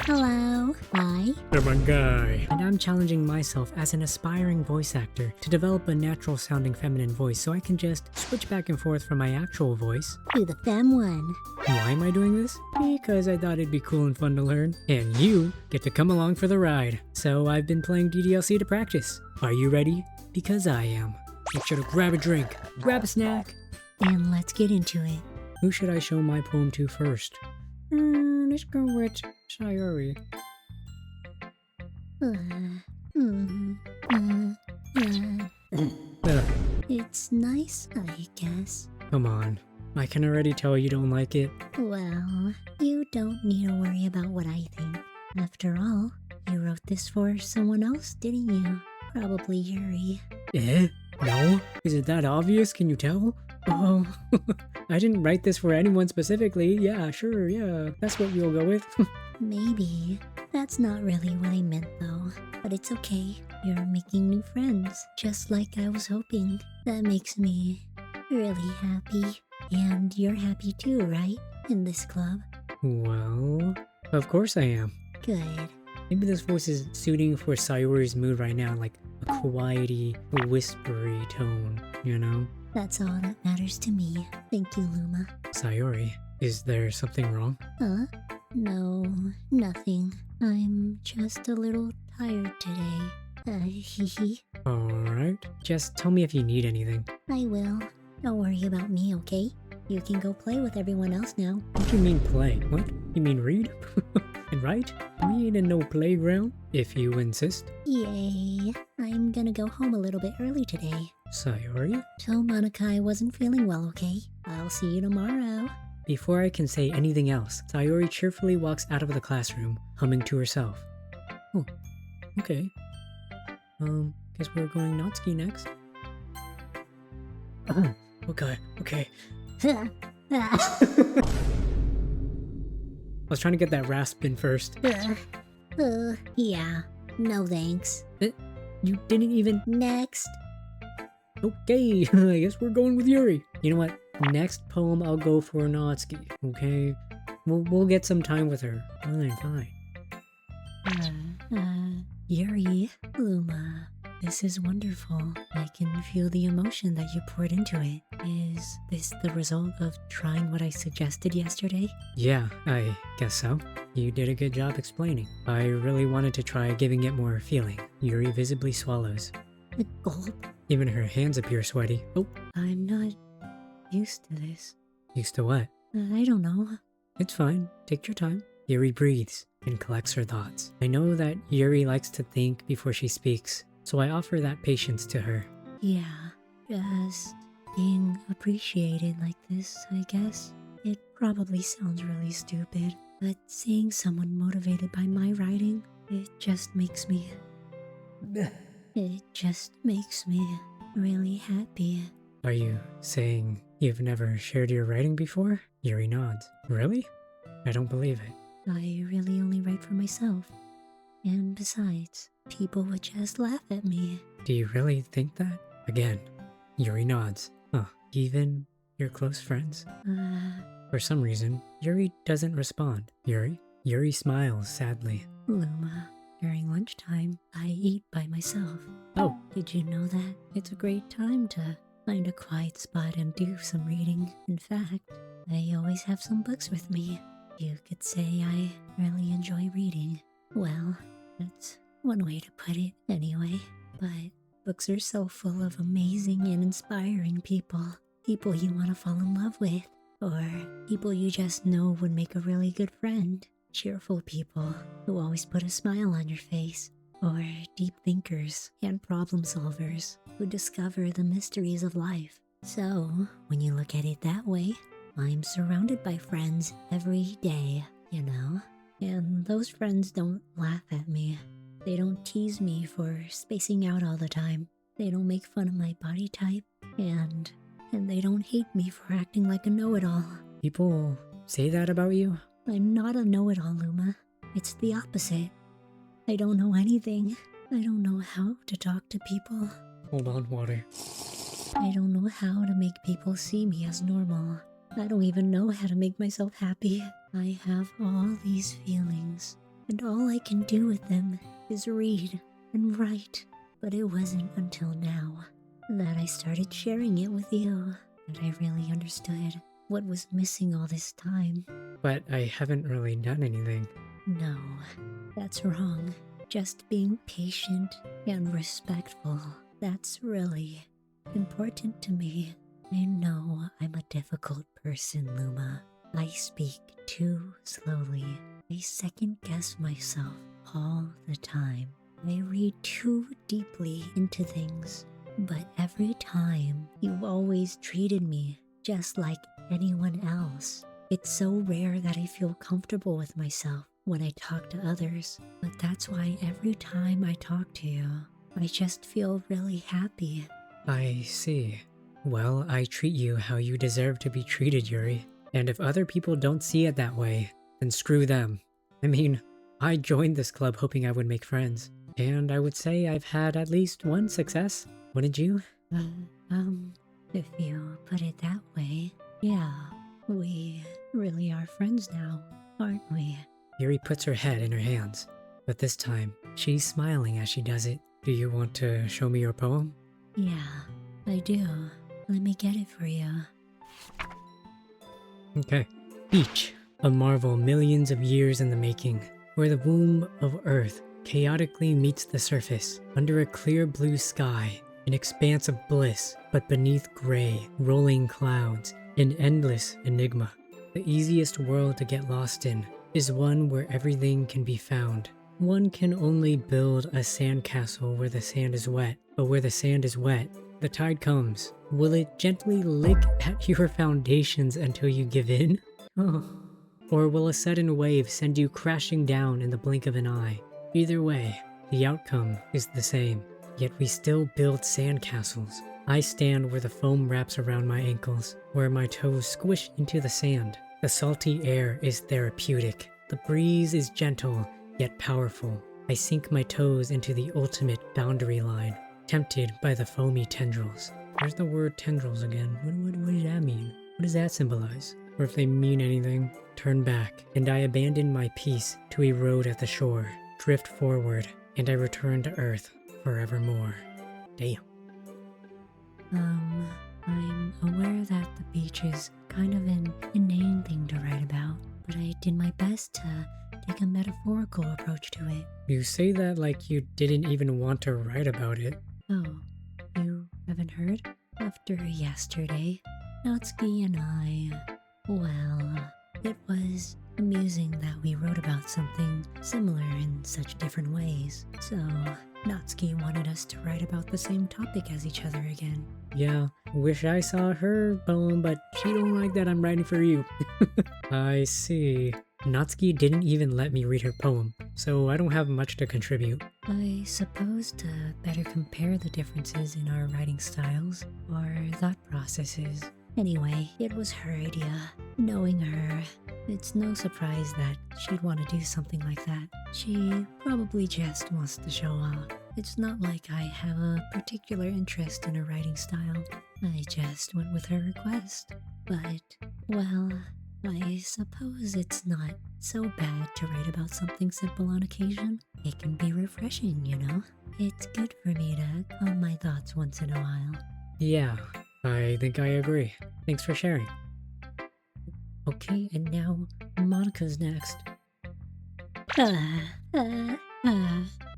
Hello. Hi. I'm a guy. And I'm challenging myself as an aspiring voice actor to develop a natural sounding feminine voice so I can just switch back and forth from my actual voice. Do the fem one. Why am I doing this? Because I thought it'd be cool and fun to learn. And you get to come along for the ride. So I've been playing DDLC to practice. Are you ready? Because I am. Make sure to grab a drink, grab a snack, And let's get into it. Who should I show my poem to first? Let's go with Sayori. It's nice, I guess. Come on. I can already tell you don't like it. Well, you don't need to worry about what I think. After all, you wrote this for someone else, didn't you? Probably Yuri. Eh? No? Is it that obvious? Can you tell? Oh, I didn't write this for anyone specifically. Yeah, sure, yeah. That's what you'll go with. Maybe. That's not really what I meant though. But it's okay. You're making new friends, just like I was hoping. That makes me really happy. And you're happy too, right? In this club. Well, of course I am. Good. Maybe this voice is suiting for Sayori's mood right now, like a quiety, whispery tone, you know? That's all that matters to me. Thank you, Luma. Sayori, is there something wrong? Huh? No, nothing. I'm just a little tired today. Hee hee. Alright, just tell me if you need anything. I will. Don't worry about me, okay? You can go play with everyone else now. What do you mean play? What? You mean read? And write? We ain't in no playground, if you insist. Yay. I'm gonna go home a little bit early today. Sayori? Tell Monica I wasn't feeling well, okay? I'll see you tomorrow. Before I can say anything else, Sayori cheerfully walks out of the classroom, humming to herself. Oh, okay. Guess we're going Natsuki next. Oh, okay. I was trying to get that rasp in first. Yeah. No thanks. You didn't even... Next. Okay, I guess we're going with Yuri. You know what? Next poem I'll go for Natsuki, okay? We'll get some time with her. Fine. Yuri, Luma, this is wonderful. I can feel the emotion that you poured into it. Is this the result of trying what I suggested yesterday? Yeah, I guess so. You did a good job explaining. I really wanted to try giving it more feeling. Yuri visibly swallows. A gulp. Even her hands appear sweaty. Oh, I'm not used to this. used to what? I don't know. It's fine. Take your time. Yuri breathes and collects her thoughts. I know that Yuri likes to think before she speaks, so I offer that patience to her. Yeah, just being appreciated like this, I guess. It probably sounds really stupid, but seeing someone motivated by my writing, it just makes me really happy. Are you saying you've never shared your writing before? Yuri nods. Really? I don't believe it. I really only write for myself. And besides, people would just laugh at me. Do you really think that? Again, Yuri nods. Huh. Even your close friends? For some reason, Yuri doesn't respond. Yuri smiles sadly. Luma, during lunchtime, I eat by myself. Oh, Did you know that? It's a great time to find a quiet spot and do some reading. In fact, I always have some books with me. You could say I really enjoy reading. Well, that's one way to put it anyway. But books are so full of amazing and inspiring people. People you want to fall in love with. Or people you just know would make a really good friend. Cheerful people who always put a smile on your face. Or deep thinkers and problem solvers who discover the mysteries of life. So, when you look at it that way, I'm surrounded by friends every day, you know? And those friends don't laugh at me. They don't tease me for spacing out all the time. They don't make fun of my body type. And they don't hate me for acting like a know-it-all. people say that about you? I'm not a know-it-all, Luma. It's the opposite. I don't know anything. I don't know how to talk to people. Hold on, water. I don't know how to make people see me as normal. I don't even know how to make myself happy. I have all these feelings, and all I can do with them is read and write. But it wasn't until now that I started sharing it with you that I really understood what was missing all this time. But I haven't really done anything. No, that's wrong. Just being patient and respectful. That's really important to me. I know I'm a difficult person, Luma. I speak too slowly. I second guess myself all the time. I read too deeply into things. But every time, you've always treated me just like anyone else. It's so rare that I feel comfortable with myself when I talk to others. But that's why every time I talk to you, I just feel really happy. I see. Well, I treat you how you deserve to be treated, Yuri. And if other people don't see it that way, then screw them. I mean, I joined this club hoping I would make friends. And I would say I've had at least one success. Wouldn't you? If you put it that way, yeah, we really are friends now, aren't we? Yuri puts her head in her hands, but this time, she's smiling as she does it. Do you want to show me your poem? Yeah, I do. Let me get it for you. Okay. Beach, a marvel millions of years in the making, where the womb of Earth chaotically meets the surface, under a clear blue sky, an expanse of bliss, but beneath gray, rolling clouds, an endless enigma. The easiest world to get lost in is one where everything can be found. One can only build a sandcastle where the sand is wet, but where the sand is wet, the tide comes. Will it gently lick at your foundations until you give in? Oh. Or will a sudden wave send you crashing down in the blink of an eye? Either way, the outcome is the same. Yet we still build sandcastles. I stand where the foam wraps around my ankles, where my toes squish into the sand. The salty air is therapeutic. The breeze is gentle, yet powerful. I sink my toes into the ultimate boundary line, tempted by the foamy tendrils. There's the word tendrils again. What does that mean? What does that symbolize? Or if they mean anything, turn back, and I abandon my peace to erode at the shore, drift forward, and I return to Earth forevermore. Damn. I'm aware that the beach is kind of an inane thing to write about, but I did my best to take a metaphorical approach to it. You say that like you didn't even want to write about it. Oh, you haven't heard? After yesterday, Natsuki and I, well, it was amusing that we wrote about something similar in such different ways. So, Natsuki wanted us to write about the same topic as each other again. Yeah, wish I saw her poem, but she don't like that I'm writing for you. I see. Natsuki didn't even let me read her poem, so I don't have much to contribute. I suppose to better compare the differences in our writing styles or thought processes. Anyway, it was her idea. Knowing her, it's no surprise that she'd want to do something like that. She probably just wants to show off. It's not like I have a particular interest in her writing style. I just went with her request. But, well, I suppose it's not so bad to write about something simple on occasion. It can be refreshing, you know? It's good for me to calm my thoughts once in a while. Yeah, I think I agree. Thanks for sharing. Okay, and now Monica's next. Hi,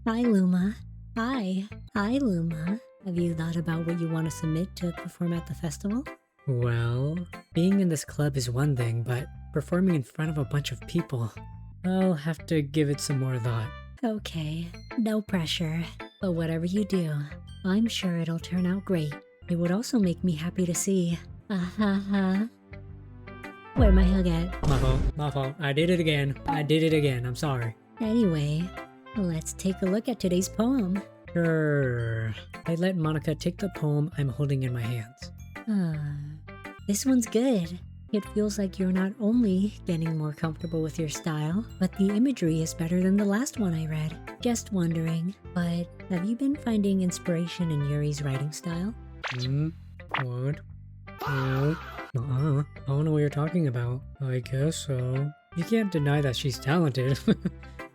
Luma. Hi, Luma. Have you thought about what you want to submit to perform at the festival? Well, being in this club is one thing, but performing in front of a bunch of people, I'll have to give it some more thought. Okay, no pressure. But whatever you do, I'm sure it'll turn out great. It would also make me happy to see. Where'd my hug at? My fault. I did it again. I'm sorry. Anyway, let's take a look at today's poem. Sure. I let Monica take the poem I'm holding in my hands. This one's good. It feels like you're not only getting more comfortable with your style, but the imagery is better than the last one I read. Just wondering, but have you been finding inspiration in Yuri's writing style? What? No. I don't know what you're talking about. I guess so. You can't deny that she's talented.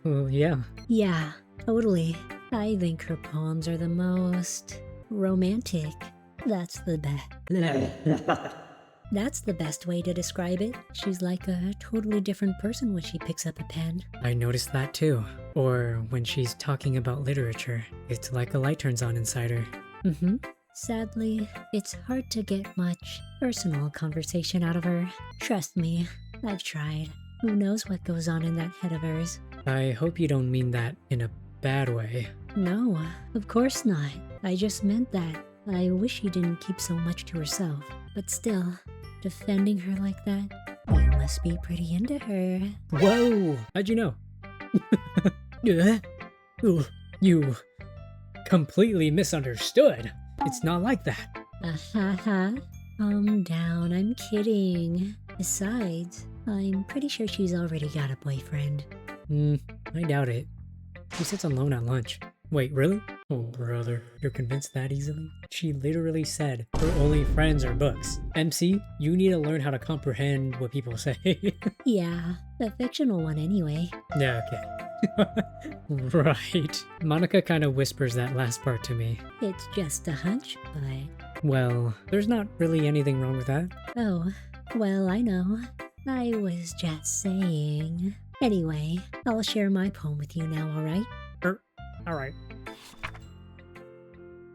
Yeah. Yeah, totally. I think her poems are the most romantic. That's the best. That's the best way to describe it. She's like a totally different person when she picks up a pen. I noticed that too. Or when she's talking about literature, it's like a light turns on inside her. Mm-hmm. Sadly, it's hard to get much personal conversation out of her. Trust me, I've tried. Who knows what goes on in that head of hers? I hope you don't mean that in a bad way. No, of course not. I just meant that. I wish she didn't keep so much to herself. But still, defending her like that, you must be pretty into her. Whoa! How'd you know? You completely misunderstood. It's not like that. Ha. Calm down, I'm kidding. Besides, I'm pretty sure she's already got a boyfriend. I doubt it. She sits alone at lunch. Wait, really? Oh, brother, you're convinced that easily? She literally said her only friends are books. MC, you need to learn how to comprehend what people say. Yeah, the fictional one anyway. Yeah, okay. Right. Monica kind of whispers that last part to me. It's just a hunch, but... Well, there's not really anything wrong with that. Oh, well, I know. I was just saying. Anyway, I'll share my poem with you now, alright? Alright.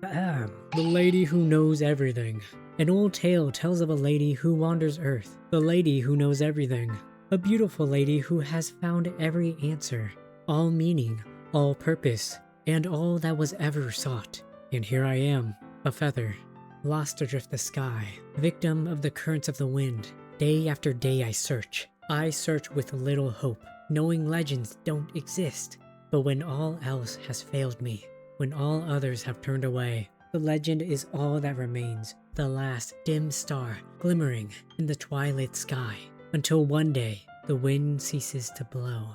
The Lady Who Knows Everything. An old tale tells of a lady who wanders Earth. The lady who knows everything. A beautiful lady who has found every answer. All meaning, all purpose, and all that was ever sought. And here I am, a feather, lost adrift the sky, victim of the currents of the wind. Day after day I search with little hope, knowing legends don't exist. But when all else has failed me, when all others have turned away, the legend is all that remains, the last dim star glimmering in the twilight sky, until one day the wind ceases to blow.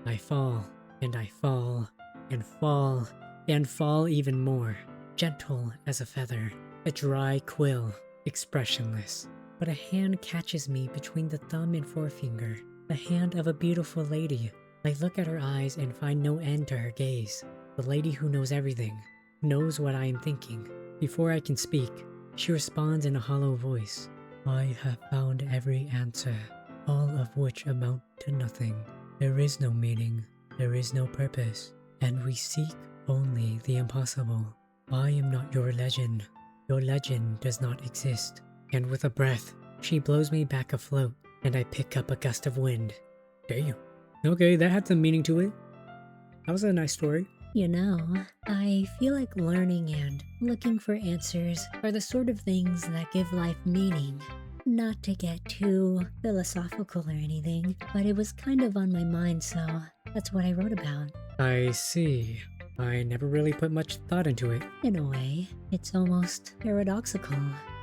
I fall, and I fall, and fall, and fall even more, gentle as a feather, a dry quill, expressionless. But a hand catches me between the thumb and forefinger, the hand of a beautiful lady. I look at her eyes and find no end to her gaze. The lady who knows everything, knows what I am thinking. Before I can speak, she responds in a hollow voice. I have found every answer, all of which amount to nothing. There is no meaning, there is no purpose, and we seek only the impossible. I am not your legend. Your legend does not exist. And with a breath, she blows me back afloat, and I pick up a gust of wind. Damn. Okay, that had some meaning to it. That was a nice story. You know, I feel like learning and looking for answers are the sort of things that give life meaning. Not to get too philosophical or anything, but it was kind of on my mind, so that's what I wrote about. I see. I never really put much thought into it. In a way, it's almost paradoxical,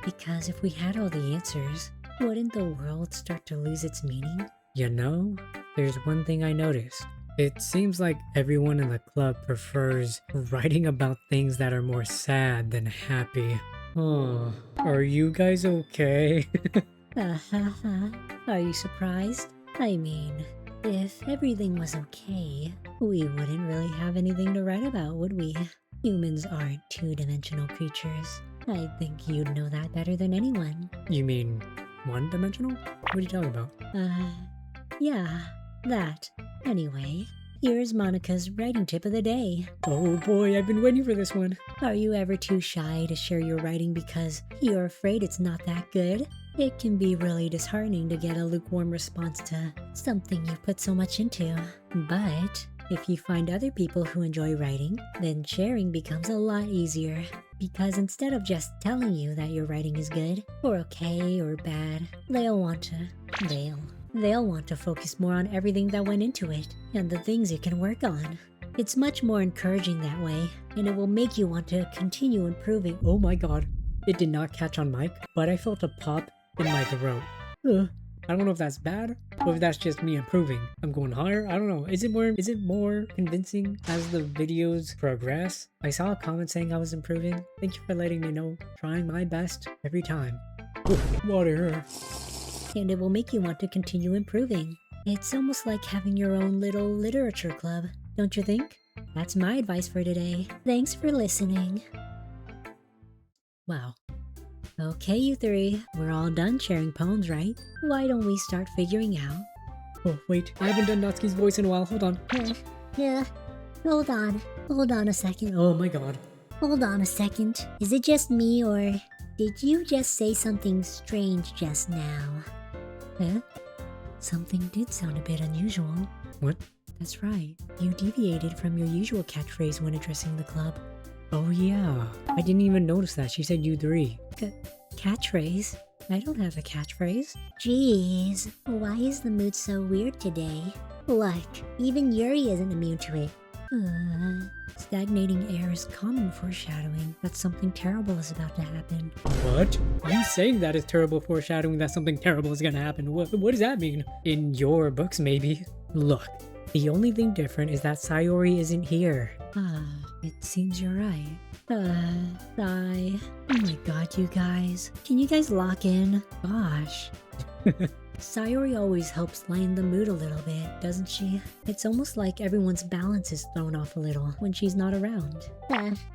because if we had all the answers, wouldn't the world start to lose its meaning? You know, there's one thing I noticed. It seems like everyone in the club prefers writing about things that are more sad than happy. Oh, are you guys okay? Are you surprised? I mean, if everything was okay, we wouldn't really have anything to write about, would we? Humans aren't two-dimensional creatures. I think you'd know that better than anyone. You mean one-dimensional? What are you talking about? Yeah, that. Anyway, here's Monica's writing tip of the day. Oh boy, I've been waiting for this one. Are you ever too shy to share your writing because you're afraid it's not that good? It can be really disheartening to get a lukewarm response to something you put so much into. But if you find other people who enjoy writing, then sharing becomes a lot easier. Because instead of just telling you that your writing is good, or okay, or bad, they'll want to focus more on everything that went into it, and the things you can work on. It's much more encouraging that way, and it will make you want to continue improving. Oh my god, it did not catch on mic, but I felt a pop in my throat. I don't know if that's bad, or if that's just me improving. I'm going higher, I don't know. Is it more convincing as the videos progress? I saw a comment saying I was improving. Thank you for letting me know. Trying my best every time. Water. And it will make you want to continue improving. It's almost like having your own little literature club, don't you think? That's my advice for today. Thanks for listening. Wow. Okay, you three, we're all done sharing poems, right? Why don't we start figuring out? Oh, wait, I haven't done Natsuki's voice in a while. Hold on. Yeah, hold on a second. Oh my god. Hold on a second. Is it just me, or did you just say something strange just now? Huh? Something did sound a bit unusual. What? That's right. You deviated from your usual catchphrase when addressing the club. Oh yeah. I didn't even notice that. She said you three. Catchphrase? I don't have a catchphrase. Jeez, why is the mood so weird today? Look, even Yuri isn't immune to it. Stagnating air is common foreshadowing that something terrible is about to happen. What? You saying that is terrible foreshadowing that something terrible is gonna happen. What does that mean? In your books, maybe? Look, the only thing different is that Sayori isn't here. It seems you're right. Sigh. Oh my god, you guys. Can you guys lock in? Gosh. Sayori always helps lighten the mood a little bit, doesn't she? It's almost like everyone's balance is thrown off a little when she's not around.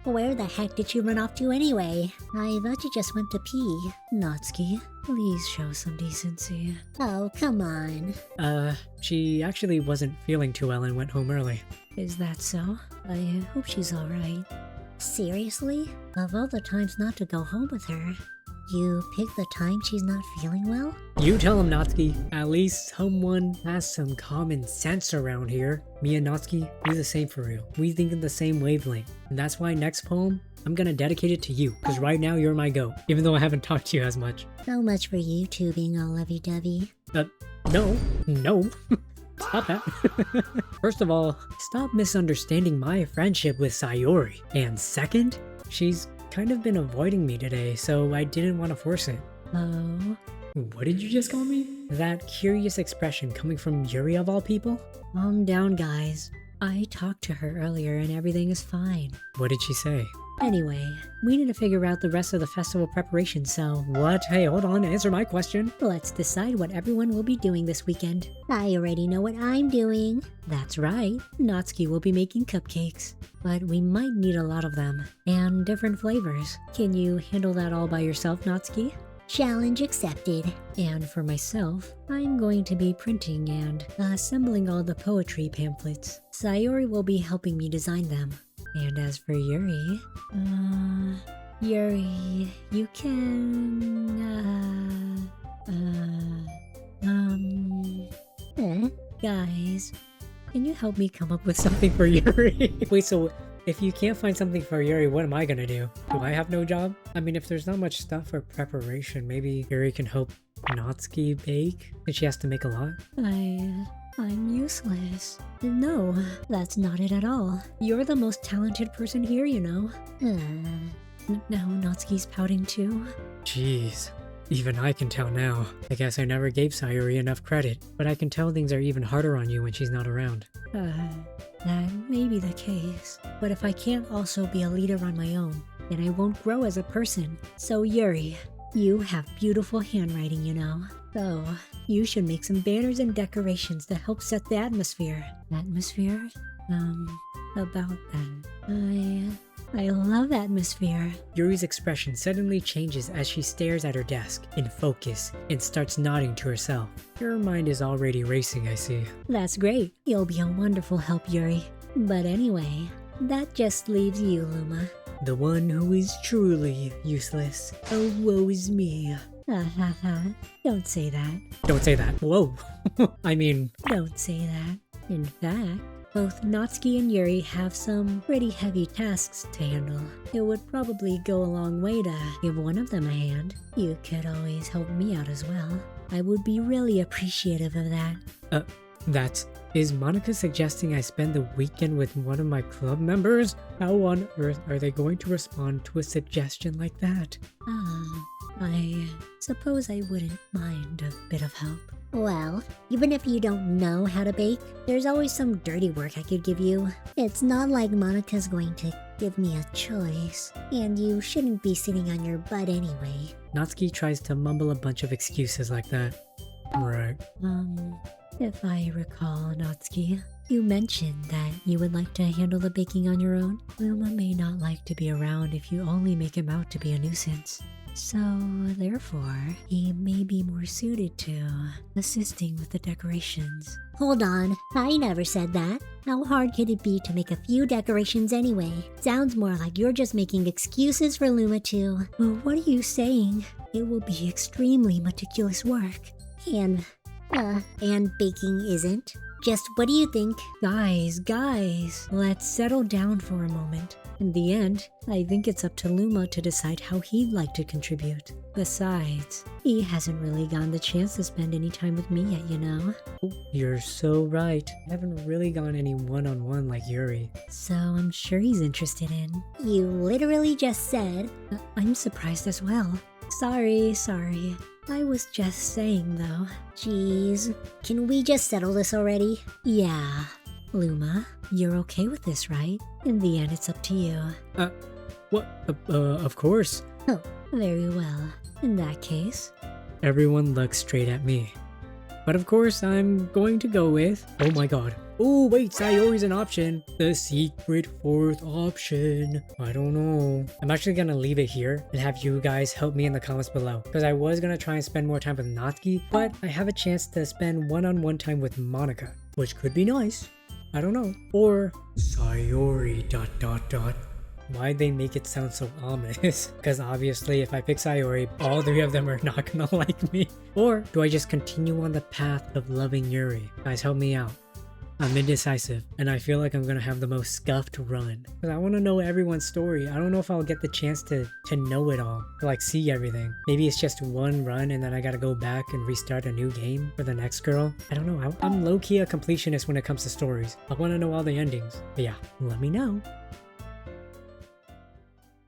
Where the heck did you run off to anyway? I thought you just went to pee. Natsuki, please show some decency. Oh, come on. She actually wasn't feeling too well and went home early. Is that so? I hope she's alright. Seriously? Of all the times not to go home with her, you picked the time she's not feeling well? You tell him, Natsuki. At least someone has some common sense around here. Me and Natsuki, we're the same for real. We think in the same wavelength. And that's why next poem, I'm gonna dedicate it to you. Because right now, you're my goat. Even though I haven't talked to you as much. So much for you two being all lovey-dovey. No. Stop that. First of all, stop misunderstanding my friendship with Sayori. And second, she's kind of been avoiding me today, so I didn't want to force it. Oh? What did you just call me? That curious expression coming from Yuri of all people? Calm down, guys. I talked to her earlier and everything is fine. What did she say? Anyway, we need to figure out the rest of the festival preparation, so... What? Hey, hold on, answer my question. Let's decide what everyone will be doing this weekend. I already know what I'm doing. That's right, Natsuki will be making cupcakes. But we might need a lot of them, and different flavors. Can you handle that all by yourself, Natsuki? Challenge accepted. And for myself, I'm going to be printing and assembling all the poetry pamphlets. Sayori will be helping me design them. And as for Yuri, you can, guys, can you help me come up with something for Yuri? Wait, so if you can't find something for Yuri, what am I gonna do? Do I have no job? I mean, if there's not much stuff for preparation, maybe Yuri can help Natsuki bake? And she has to make a lot? I'm useless. No, that's not it at all. You're the most talented person here, you know. Now Natsuki's pouting too. Jeez, even I can tell now. I guess I never gave Sayori enough credit, but I can tell things are even harder on you when she's not around. That may be the case. But if I can't also be a leader on my own, then I won't grow as a person. So Yuri, you have beautiful handwriting, you know. So, you should make some banners and decorations to help set the atmosphere. Atmosphere? About that. I love atmosphere. Yuri's expression suddenly changes as she stares at her desk, in focus, and starts nodding to herself. Her mind is already racing, I see. That's great. You'll be a wonderful help, Yuri. But anyway, that just leaves you, Luma. The one who is truly useless. Oh, woe is me. Don't say that. Don't say that. Whoa. I mean... Don't say that. In fact, both Natsuki and Yuri have some pretty heavy tasks to handle. It would probably go a long way to give one of them a hand. You could always help me out as well. I would be really appreciative of that. Is Monica suggesting I spend the weekend with one of my club members? How on earth are they going to respond to a suggestion like that? I suppose I wouldn't mind a bit of help. Well, even if you don't know how to bake, there's always some dirty work I could give you. It's not like Monica's going to give me a choice, and you shouldn't be sitting on your butt anyway. Natsuki tries to mumble a bunch of excuses like that. Right. If I recall, Natsuki, you mentioned that you would like to handle the baking on your own. Luma may not like to be around if you only make him out to be a nuisance. So, therefore, he may be more suited to assisting with the decorations. Hold on, I never said that. How hard could it be to make a few decorations anyway? Sounds more like you're just making excuses for Luma to... Well, what are you saying? It will be extremely meticulous work. And baking isn't? Just what do you think? Guys, let's settle down for a moment. In the end, I think it's up to Luma to decide how he'd like to contribute. Besides, he hasn't really gotten the chance to spend any time with me yet, you know? Oh, you're so right. I haven't really gone any one-on-one like Yuri. So I'm sure he's interested in. You literally just said... I'm surprised as well. Sorry. I was just saying though. Jeez, can we just settle this already? Yeah. Luma, you're okay with this, right? In the end, it's up to you. What? Of course. Oh, very well. In that case... Everyone looks straight at me. But of course, I'm going to go with... Oh my god. Oh wait, Sayori's an option. The secret fourth option. I don't know. I'm actually gonna leave it here and have you guys help me in the comments below. Because I was gonna try and spend more time with Natsuki, but I have a chance to spend one-on-one time with Monica, which could be nice. I don't know. Or Sayori ... Why'd they make it sound so ominous? Because obviously if I pick Sayori, all three of them are not gonna like me. Or do I just continue on the path of loving Yuri? Guys, help me out. I'm indecisive, and I feel like I'm gonna have the most scuffed run. Because I want to know everyone's story. I don't know if I'll get the chance to know it all, to like see everything. Maybe it's just one run and then I gotta go back and restart a new game for the next girl. I don't know. I'm low-key a completionist when it comes to stories. I want to know all the endings. But yeah, let me know.